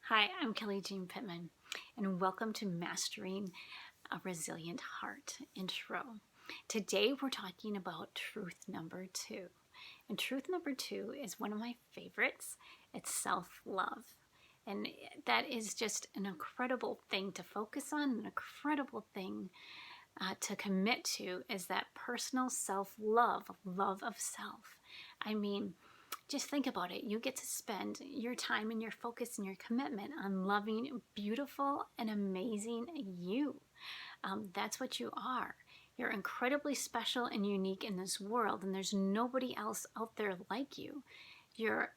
Hi, I'm Kelly Jean Pittman, and welcome to Mastering a Resilient Heart intro. Today we're talking about truth number 2. And truth number 2 is one of my favorites. It's self-love. And that is just an incredible thing to focus on, an incredible thing to commit to is that personal self-love, love of self. I mean, just think about it. You get to spend your time and your focus and your commitment on loving beautiful and amazing you. That's what you are. You're incredibly special and unique in this world, and there's nobody else out there like you. You're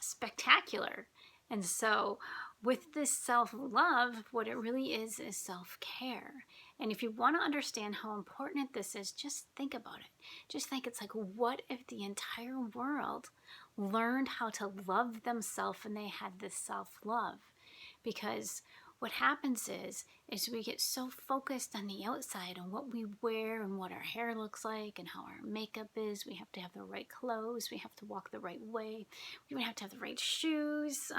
spectacular. And so, with this self love, what it really is self care. And if you want to understand how important this is, just think about it. Just think it's like, what if the entire world learned how to love themselves and they had this self love? Because what happens is we get so focused on the outside, on what we wear and what our hair looks like and how our makeup is. We have to have the right clothes. We have to walk the right way. We even have to have the right shoes.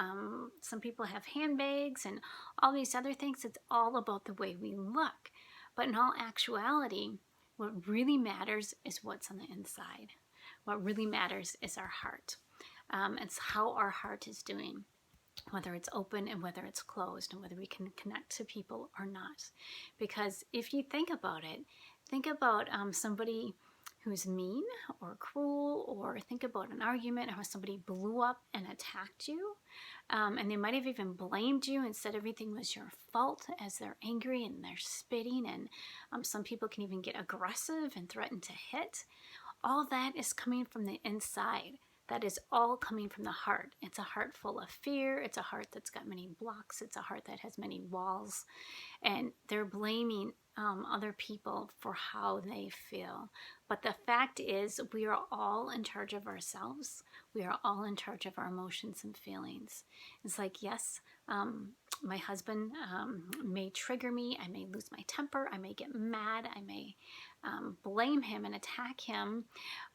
Some people have handbags and all these other things. It's all about the way we look. But in all actuality, what really matters is what's on the inside. What really matters is our heart. It's how our heart is doing, whether it's open and whether it's closed, and whether we can connect to people or not. Because if you think about it, think about somebody who's mean or cruel, or think about an argument or how somebody blew up and attacked you, and they might have even blamed you and said everything was your fault as they're angry and they're spitting, and some people can even get aggressive and threaten to hit. All that is coming from the inside. That is all coming from the heart. It's a heart full of fear. It's a heart that's got many blocks. It's a heart that has many walls. And they're blaming other people for how they feel. But the fact is, we are all in charge of ourselves. We are all in charge of our emotions and feelings. It's like, yes, my husband may trigger me. I may lose my temper. I may get mad. I may blame him and attack him.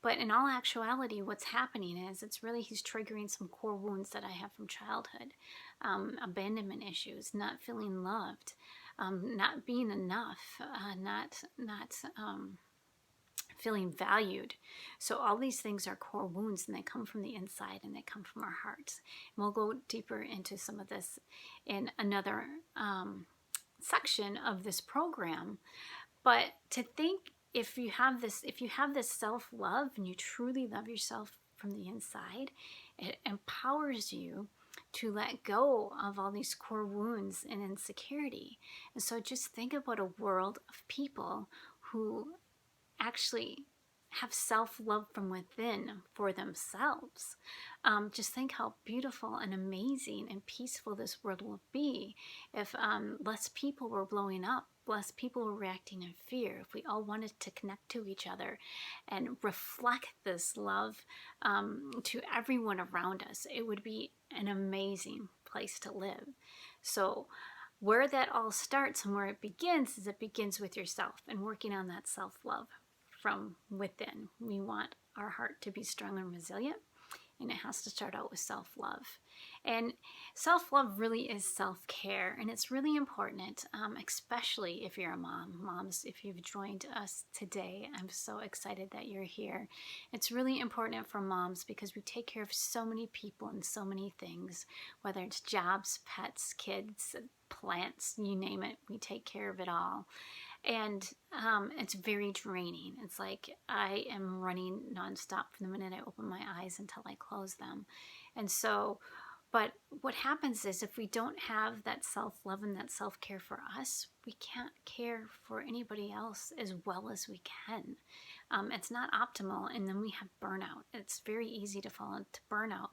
But in all actuality, what's happening is it's really he's triggering some core wounds that I have from childhood. Abandonment issues, not feeling loved, not being enough, not feeling valued. So all these things are core wounds, and they come from the inside and they come from our hearts. And we'll go deeper into some of this in another section of this program. But to think, if you have this self-love and you truly love yourself from the inside, it empowers you to let go of all these core wounds and insecurity. And so just think about a world of people who actually have self-love from within for themselves. Just think how beautiful and amazing and peaceful this world will be if less people were blowing up, less people were reacting in fear, if we all wanted to connect to each other and reflect this love to everyone around us. It would be an amazing place to live. So where that all starts and where it begins is it begins with yourself and working on that self-love from within. We want our heart to be strong and resilient, and it has to start out with self-love. And self-love really is self-care, and it's really important, especially if you're a mom. Moms, if you've joined us today, I'm so excited that you're here. It's really important for moms because we take care of so many people and so many things, whether it's jobs, pets, kids, plants, you name it, we take care of it all. And it's very draining. It's like I am running nonstop from the minute I open my eyes until I close them. And so, but what happens is if we don't have that self-love and that self-care for us, we can't care for anybody else as well as we can. It's not optimal, and then we have burnout. It's very easy to fall into burnout,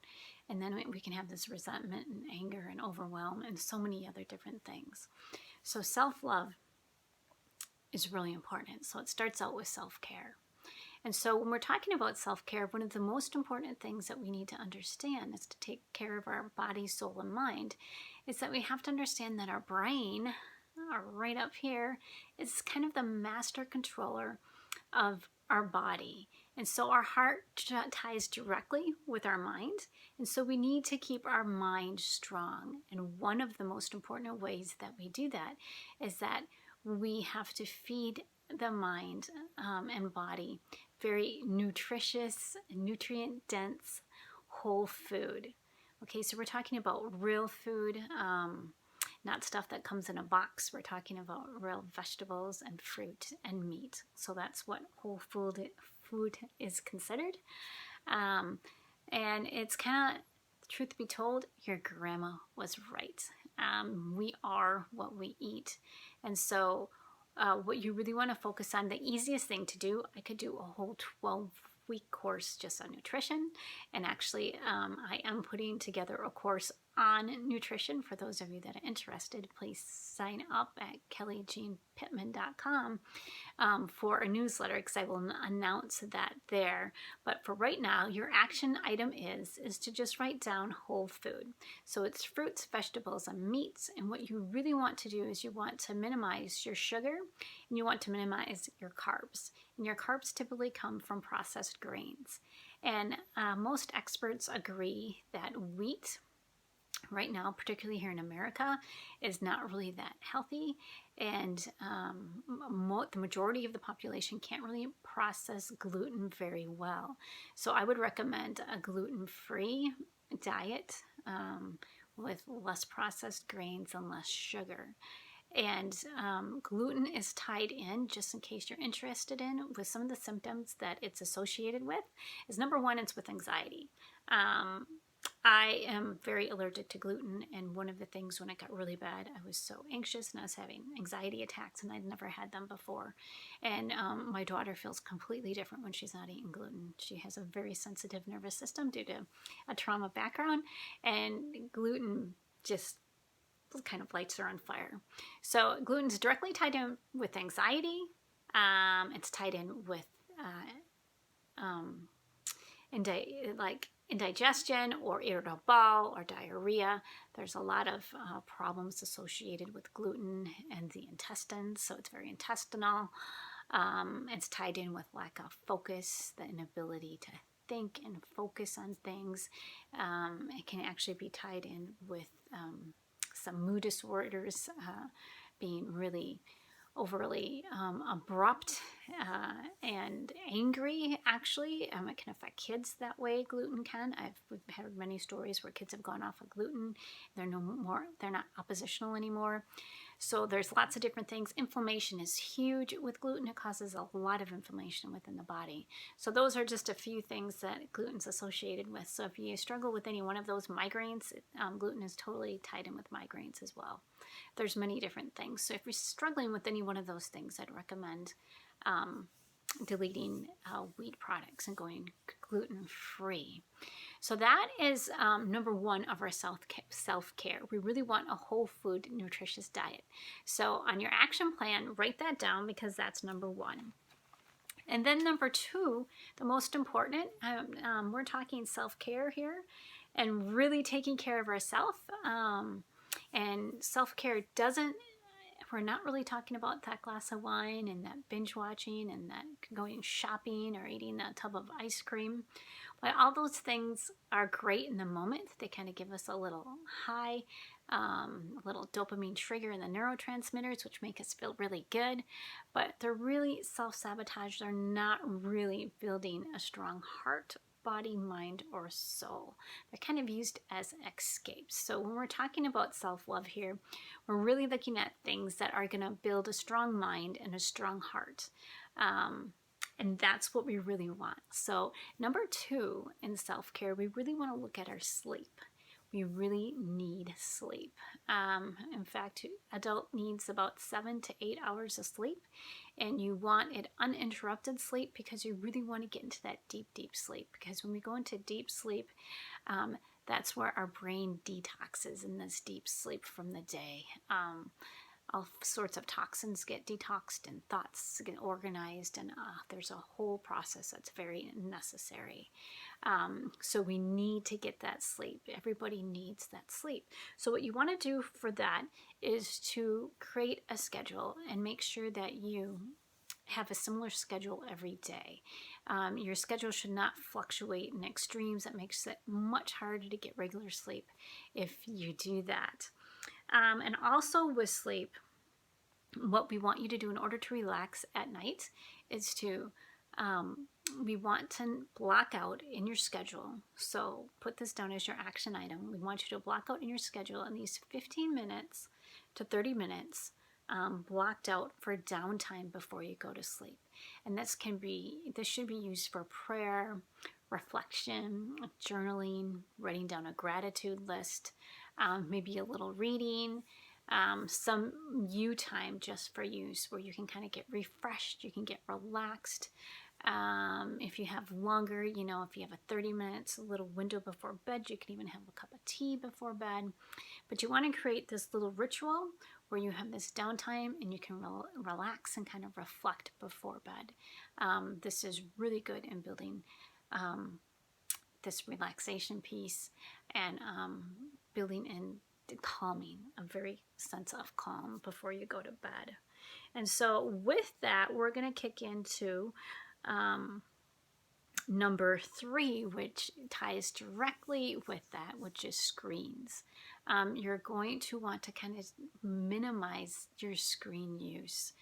and then we can have this resentment and anger and overwhelm and so many other different things. So self-love is really important. So it starts out with self-care. And so when we're talking about self-care, one of the most important things that we need to understand is to take care of our body, soul, and mind, is that we have to understand that our brain, right up here, is kind of the master controller of our body. And so our heart ties directly with our mind. And so we need to keep our mind strong. And one of the most important ways that we do that is that we have to feed the mind and body very nutritious, nutrient dense, whole food. Okay, so we're talking about real food, not stuff that comes in a box. We're talking about real vegetables and fruit and meat. So that's what whole food is considered. And it's kind of, truth be told, your grandma was right. We are what we eat. And so what you really want to focus on, the easiest thing to do, I could do a whole 12-week course just on nutrition. And actually, I am putting together a course on nutrition. For those of you that are interested, please sign up at kellyjeanpittman.com for a newsletter, because I will announce that there. But for right now, your action item is to just write down whole food. So it's fruits, vegetables, and meats. And what you really want to do is you want to minimize your sugar and you want to minimize your carbs. And your carbs typically come from processed grains. And most experts agree that wheat, right now, particularly here in America, is not really that healthy, and the majority of the population can't really process gluten very well. So I would recommend a gluten-free diet with less processed grains and less sugar. And gluten is tied in, just in case you're interested in, with some of the symptoms that it's associated with, is number one, it's with anxiety. I am very allergic to gluten, and one of the things when it got really bad, I was so anxious and I was having anxiety attacks, and I'd never had them before. And my daughter feels completely different when she's not eating gluten. She has a very sensitive nervous system due to a trauma background, and gluten just kind of lights her on fire. So gluten's directly tied in with anxiety. It's tied in with indigestion or irritable bowel or diarrhea. There's a lot of problems associated with gluten and the intestines, so it's very intestinal. It's tied in with lack of focus, the inability to think and focus on things. It can actually be tied in with some mood disorders, being really overly abrupt and angry. Actually, it can affect kids that way. Gluten can. We've heard many stories where kids have gone off of gluten. They're not oppositional anymore. So there's lots of different things. Inflammation is huge with gluten. It causes a lot of inflammation within the body. So those are just a few things that gluten's associated with. So if you struggle with any one of those migraines, gluten is totally tied in with migraines as well. There's many different things. So if you're struggling with any one of those things, I'd recommend deleting wheat products and going gluten-free. So that is number one of our self-care. We really want a whole food, nutritious diet. So on your action plan, write that down, because that's number one. And then number two, the most important, we're talking self-care here and really taking care of ourselves. And self-care we're not really talking about that glass of wine and that binge watching and that going shopping or eating a tub of ice cream. But all those things are great in the moment. They kind of give us a little high, a little dopamine trigger in the neurotransmitters, which make us feel really good. But they're really self-sabotage. They're not really building a strong heart, body, mind, or soul. They're kind of used as escapes. So when we're talking about self-love here, we're really looking at things that are going to build a strong mind and a strong heart. And that's what we really want. So number two in self-care, we really want to look at our sleep. We really need sleep. In fact, adult needs about 7 to 8 hours of sleep, and you want it uninterrupted sleep, because you really want to get into that deep, deep sleep. Because when we go into deep sleep, that's where our brain detoxes in this deep sleep from the day. All sorts of toxins get detoxed and thoughts get organized, and there's a whole process that's very necessary. So we need to get that sleep. Everybody needs that sleep. So what you want to do for that is to create a schedule and make sure that you have a similar schedule every day. Your schedule should not fluctuate in extremes. That makes it much harder to get regular sleep if you do that. And also with sleep, what we want you to do in order to relax at night is to we want to block out in your schedule. So put this down as your action item. We want you to block out in your schedule at least 15 minutes to 30 minutes blocked out for downtime before you go to sleep. And this should be used for prayer, reflection, journaling, writing down a gratitude list, maybe a little reading, some you time just for use where you can kind of get refreshed, you can get relaxed. If you have longer, if you have a 30 minutes, a little window before bed, you can even have a cup of tea before bed. But you want to create this little ritual where you have this downtime and you can relax and kind of reflect before bed. This is really good in building this relaxation piece and building in calming, a very sense of calm before you go to bed. And so with that, we're going to kick into number 3, which ties directly with that, which is screens. You're going to want to kind of minimize your screen use.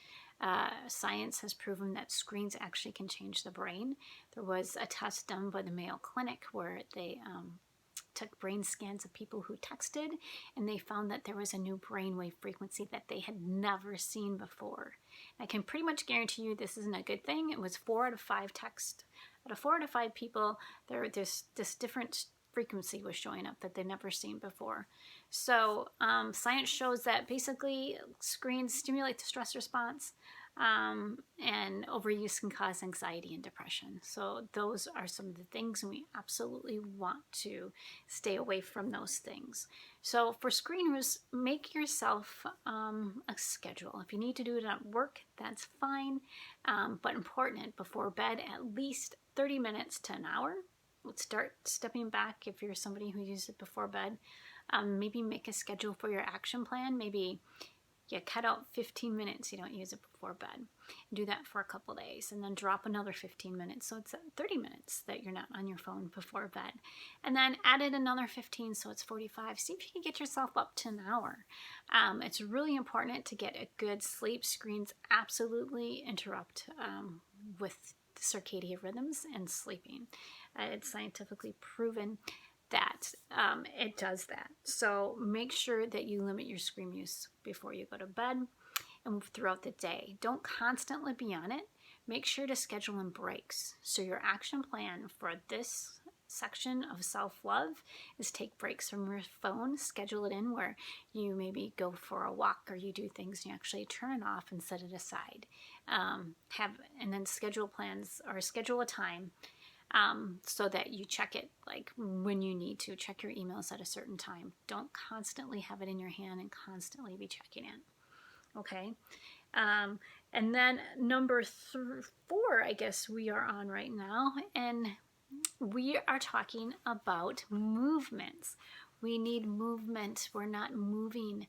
Science has proven that screens actually can change the brain. There was a test done by the Mayo Clinic where they took brain scans of people who texted, and they found that there was a new brainwave frequency that they had never seen before. I can pretty much guarantee you this isn't a good thing. It was 4 out of 5 text. Out of 4 out of 5 people, this different frequency was showing up that they'd never seen before. So science shows that basically screens stimulate the stress response, and overuse can cause anxiety and depression. So those are some of the things, and we absolutely want to stay away from those things. So for screeners, make yourself a schedule. If you need to do it at work, that's fine, but important before bed, at least 30 minutes to an hour. Let's start stepping back if you're somebody who uses it before bed. Maybe make a schedule for your action plan. Maybe you cut out 15 minutes, you don't use it before bed. Do that for a couple days and then drop another 15 minutes. So it's 30 minutes that you're not on your phone before bed. And then add in another 15, so it's 45. See if you can get yourself up to an hour. It's really important to get a good sleep. Screens absolutely interrupt with circadian rhythms and sleeping. It's scientifically proven that it does that. So make sure that you limit your screen use before you go to bed and throughout the day. Don't constantly be on it. Make sure to schedule in breaks. So your action plan for this section of self-love is take breaks from your phone, schedule it in where you maybe go for a walk or you do things and you actually turn it off and set it aside. And then schedule plans or schedule a time so that you check it like when you need to. Check your emails at a certain time. Don't constantly have it in your hand and constantly be checking it. Okay? And then number 4, I guess we are on right now, and we are talking about movements. We need movement. We're not moving.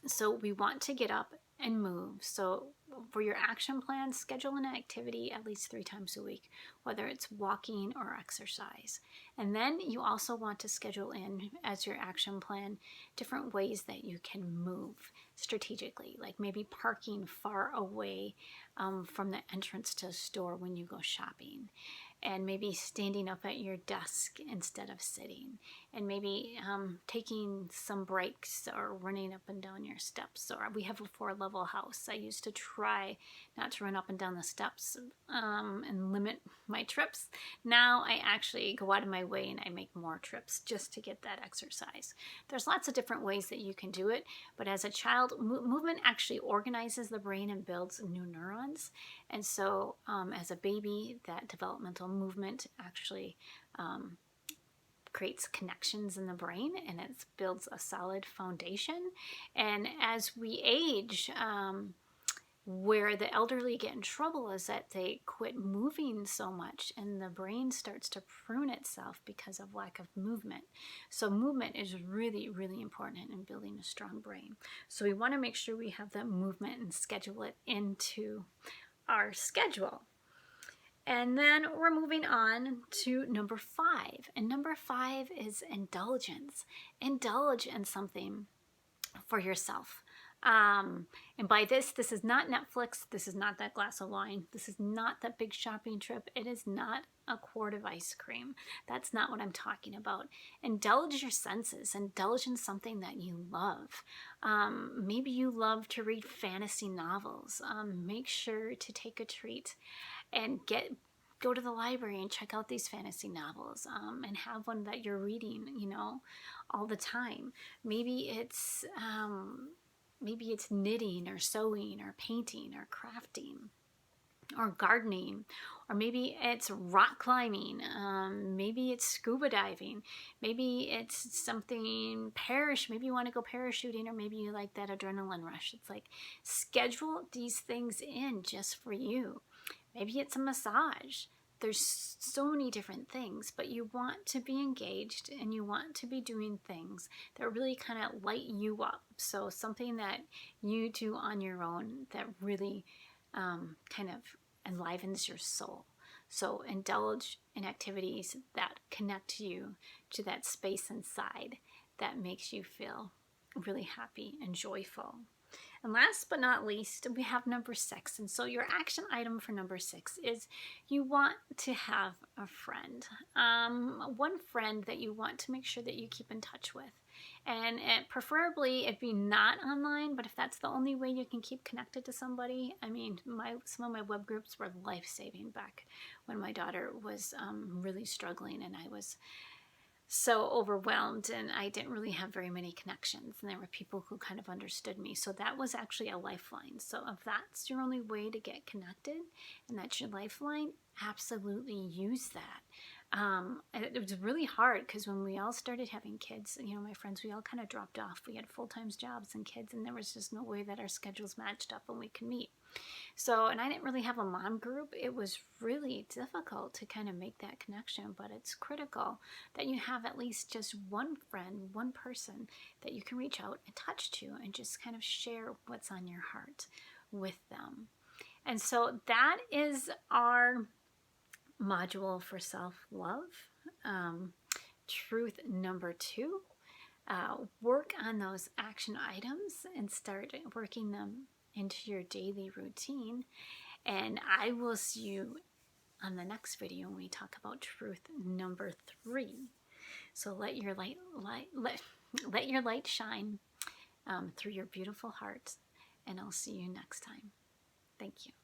So we want to get up and move. So for your action plan, schedule an activity at least 3 times a week, whether it's walking or exercise. And then you also want to schedule in as your action plan different ways that you can move strategically, like maybe parking far away from the entrance to a store when you go shopping, and maybe standing up at your desk instead of sitting, and maybe taking some breaks or running up and down your steps. Or we have a 4-level house. I used to try not to run up and down the steps and limit my trips. Now I actually go out of my way and I make more trips just to get that exercise. There's lots of different ways that you can do it, but as a child, movement actually organizes the brain and builds new neurons. And so as a baby, that developmental movement actually creates connections in the brain, and it builds a solid foundation. And as we age, Where the elderly get in trouble is that they quit moving so much and the brain starts to prune itself because of lack of movement. So movement is really, really important in building a strong brain. So we want to make sure we have that movement and schedule it into our schedule. And then we're moving on to number 5. And number 5 is indulgence. Indulge in something for yourself. And by this is not Netflix. This is not that glass of wine. This is not that big shopping trip. It is not a quart of ice cream. That's not what I'm talking about. Indulge your senses. Indulge in something that you love. Maybe you love to read fantasy novels. Make sure to take a treat and go to the library and check out these fantasy novels, and have one that you're reading, all the time. Maybe it's knitting or sewing or painting or crafting or gardening, or maybe it's rock climbing, maybe it's scuba diving, maybe it's something maybe you want to go parachuting, or maybe you like that adrenaline rush. It's like, schedule these things in just for you. Maybe it's a massage. There's so many different things, but you want to be engaged and you want to be doing things that really kind of light you up. So something that you do on your own that really kind of enlivens your soul. So indulge in activities that connect you to that space inside that makes you feel really happy and joyful. And last but not least, we have number 6. And so your action item for number 6 is you want to have a friend. One friend that you want to make sure that you keep in touch with. And preferably it'd be not online, but if that's the only way you can keep connected to somebody, I mean, some of my web groups were life-saving back when my daughter was really struggling and I was so overwhelmed and I didn't really have very many connections, and there were people who kind of understood me. So that was actually a lifeline. So if that's your only way to get connected and that's your lifeline, absolutely use that. It was really hard because when we all started having kids, my friends, we all kind of dropped off. We had full-time jobs and kids, and there was just no way that our schedules matched up and we could meet. So, and I didn't really have a mom group. It was really difficult to kind of make that connection, but it's critical that you have at least just one friend, one person that you can reach out and touch to and just kind of share what's on your heart with them. And so that is our module for self-love. Truth number 2. Work on those action items and start working them into your daily routine. And I will see you on the next video when we talk about truth number 3. So let your light shine through your beautiful heart, and I'll see you next time. Thank you.